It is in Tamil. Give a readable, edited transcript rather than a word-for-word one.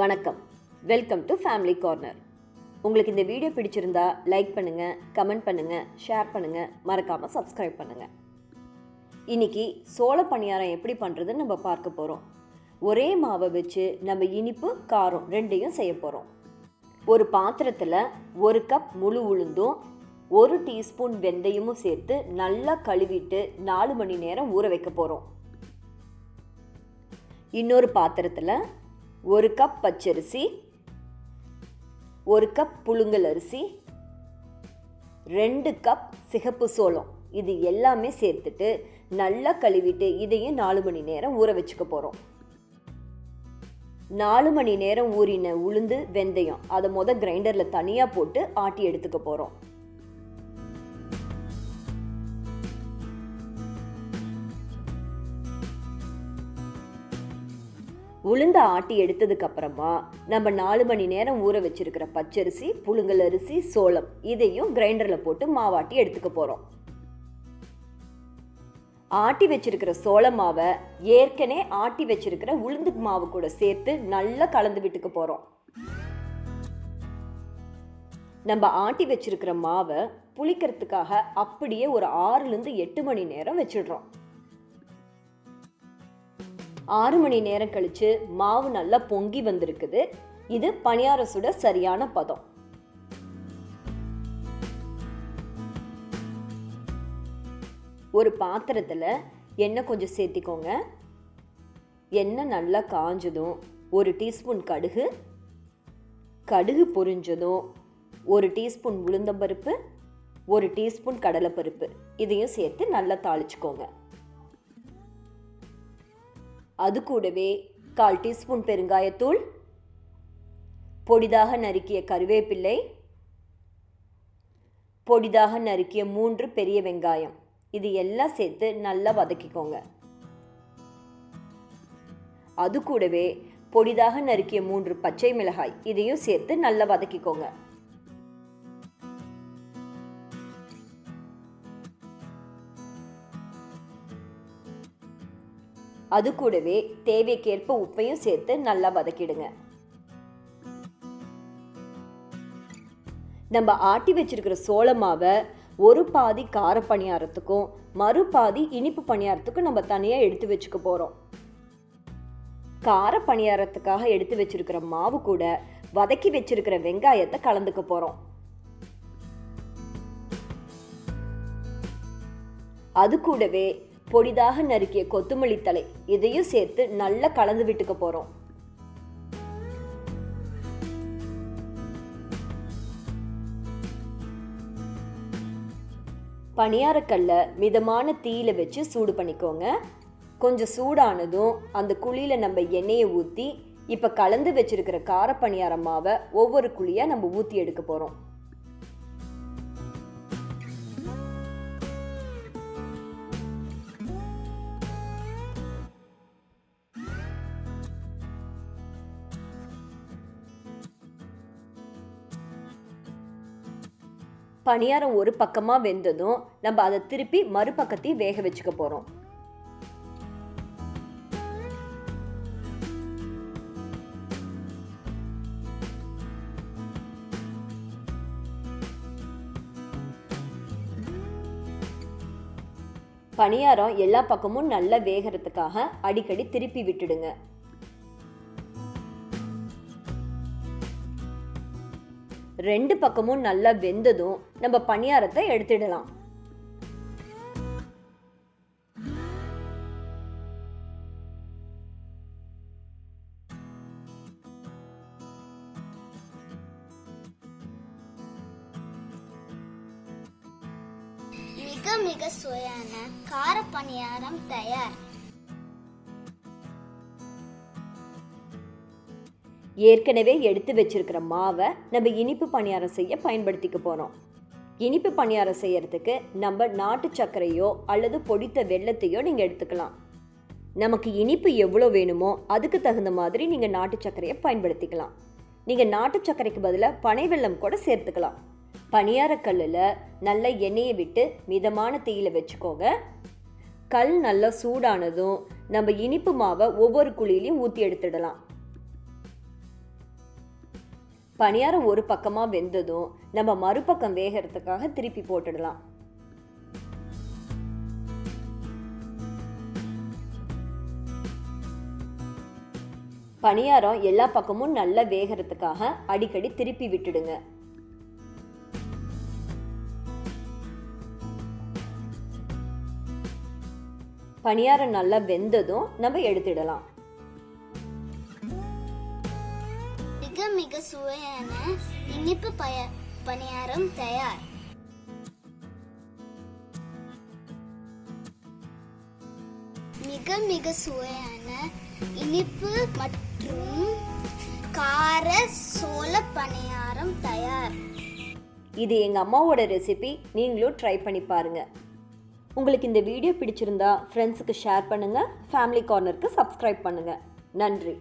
வணக்கம், வெல்கம் டு ஃபேமிலி கார்னர். உங்களுக்கு இந்த வீடியோ பிடிச்சிருந்தா லைக் பண்ணுங்கள், கமெண்ட் பண்ணுங்கள், ஷேர் பண்ணுங்கள், மறக்காமல் சப்ஸ்கிரைப் பண்ணுங்கள். இன்றைக்கி சோள பணியாரம் எப்படி பண்ணுறதுன்னு நம்ம பார்க்க போகிறோம். ஒரே மாவை வச்சு நம்ம இனிப்பு காரம் ரெண்டையும் செய்ய போகிறோம். ஒரு பாத்திரத்தில் 1 கப் முழு உளுந்தும் 1 டீஸ்பூன் வெந்தயமும் சேர்த்து நல்லா கழுவிட்டு 4 மணி நேரம் ஊற வைக்க போகிறோம். இன்னொரு பாத்திரத்தில் 1 கப் பச்சரிசி, 1 கப் புழுங்கல் அரிசி, 2 கப் சிகப்பு சோளம், இது எல்லாமே சேர்த்துட்டு நல்லா கழுவிட்டு இதையும் 4 மணி நேரம் ஊற வச்சுக்க போகிறோம். 4 மணி நேரம் ஊறின உளுந்து வெந்தயம் அதை கிரைண்டரில் தனியாக போட்டு ஆட்டி எடுத்துக்க போகிறோம். உளுந்த ஆட்டி எடுத்ததுக்கு அப்புறமா நம்ம 4 மணி நேரம் ஊற வச்சிருக்கிற பச்சரிசி, புழுங்கல் அரிசி, சோளம் இதையும் கிரைண்டரில் போட்டு மாவாட்டி எடுத்துக்க போகிறோம். ஆட்டி வச்சிருக்கிற சோள மாவை ஏற்கனவே ஆட்டி வச்சிருக்கிற உளுந்து மாவு கூட சேர்த்து நல்லா கலந்து விட்டுக்க போகிறோம். நம்ம ஆட்டி வச்சிருக்கிற மாவை புளிக்கிறதுக்காக அப்படியே ஒரு 6லேருந்து 8 மணி நேரம் வச்சிடுறோம். 6 மணி நேரம் கழிச்சு மாவு நல்லா பொங்கி வந்திருக்குது. இது பணியார சுட சரியான பதம். ஒரு பாத்திரத்தில் எண்ணெய் கொஞ்சம் சேர்த்திக்கோங்க. எண்ணெய் நல்லா காஞ்சதும் 1 டீஸ்பூன் கடுகு பொரிஞ்சதும் 1 டீஸ்பூன் உளுந்தம்பருப்பு, 1 டீஸ்பூன் கடலைப்பருப்பு இதையும் சேர்த்து நல்லா தாளிச்சுக்கோங்க. அது கூடவே 1/4 டீஸ்பூன் பெருங்காயத்தூள், பொடிதாக நறுக்கிய கருவேப்பிள்ளை, பொடிதாக நறுக்கிய 3 பெரிய வெங்காயம் இது எல்லாம் சேர்த்து நல்லா வதக்கிக்கோங்க. அது கூடவே பொடிதாக நறுக்கிய 3 பச்சை மிளகாய் இதையும் சேர்த்து நல்லா வதக்கிக்கோங்க. அது கூடவே தேவைக்கேற்ப உப்பையும் சேர்த்து நல்லா வதக்கிடுங்க. நம்ம ஆட்டி வச்சிருக்கிற சோள மாவை ஒரு பாதி கார பணியாரத்துக்கும் மறு பாதி இனிப்பு பணியாரத்துக்கும் நம்ம தனியாக எடுத்து வச்சுக்க போகிறோம். கார பணியாரத்துக்காக எடுத்து வச்சிருக்கிற மாவு கூட வதக்கி வச்சிருக்கிற வெங்காயத்தை கலந்துக்க போகிறோம். அது கூடவே பொடிதாக நறுக்கிய கொத்தமல்லி தழை இதையும் சேர்த்து நல்லா கலந்து விட்டுக்க போறோம். பணியாரக்கல்ல மிதமான தீயில வச்சு சூடு பண்ணிக்கோங்க. கொஞ்சம் சூடானதும் அந்த குழியில நம்ம எண்ணெயை ஊற்றி இப்போ கலந்து வச்சிருக்கிற கார பணியார மாவை ஒவ்வொரு குழியாக நம்ம ஊற்றி எடுக்க போகிறோம். பணியாரம் ஒரு பக்கமாக வெந்ததும் நம்ம அதை திருப்பி மறுபக்கத்தையும் வேக வச்சுக்க போகிறோம். பணியாரம் எல்லா பக்கமும் நல்லா வேகிறதுக்காக அடிக்கடி திருப்பி விட்டுடுங்க. ரெண்டு பக்கமும் நல்லா வெந்ததும் நம்ம பணியாரத்தை எடுத்துடலாம். மிக மிக சுவையான கார பணியாரம் தயார். ஏற்கனவே எடுத்து வச்சிருக்கிற மாவை நம்ம இனிப்பு பணியாரம் செய்ய பயன்படுத்திக்க போகிறோம். இனிப்பு பணியாரம் செய்யறதுக்கு நம்ம நாட்டு சர்க்கரையோ அல்லது பொடித்த வெல்லத்தையோ நீங்கள் எடுத்துக்கலாம். நமக்கு இனிப்பு எவ்வளோ வேணுமோ அதுக்கு தகுந்த மாதிரி நீங்கள் நாட்டு சர்க்கரையை பயன்படுத்திக்கலாம். நீங்கள் நாட்டு சர்க்கரைக்கு பதிலாக பனை வெல்லம் கூட சேர்த்துக்கலாம். பணியாரக்கல்லில் நல்ல எண்ணெயை விட்டு மிதமான தீயில வச்சுக்கோங்க. கல் நல்லா சூடானதும் நம்ம இனிப்பு மாவை ஒவ்வொரு குழியிலையும் ஊற்றி எடுத்துடலாம். பணியாரம் ஒரு பக்கமாக வெந்ததும் நம்ம மறுபக்கம் வேகிறதுக்காக திருப்பி போட்டுடலாம். பணியாரம் எல்லா பக்கமும் நல்லா வேகிறதுக்காக அடிக்கடி திருப்பி விட்டுடுங்க. பணியாரம் நல்லா வெந்ததும் நம்ம எடுத்துடலாம். மிக மிக சுவையான இனிப்பு பணியாரம் தயார். மிக மிக சுவையான இனிப்பு மற்றும் கார சோள பணியாரம் தயார். இது எங்கள் அம்மாவோட ரெசிபி. நீங்களும் ட்ரை பண்ணி பாருங்கள். உங்களுக்கு இந்த வீடியோ பிடிச்சிருந்தா ஃப்ரெண்ட்ஸுக்கு ஷேர் பண்ணுங்கள். ஃபேமிலி கார்னருக்கு சப்ஸ்கிரைப் பண்ணுங்கள். நன்றி.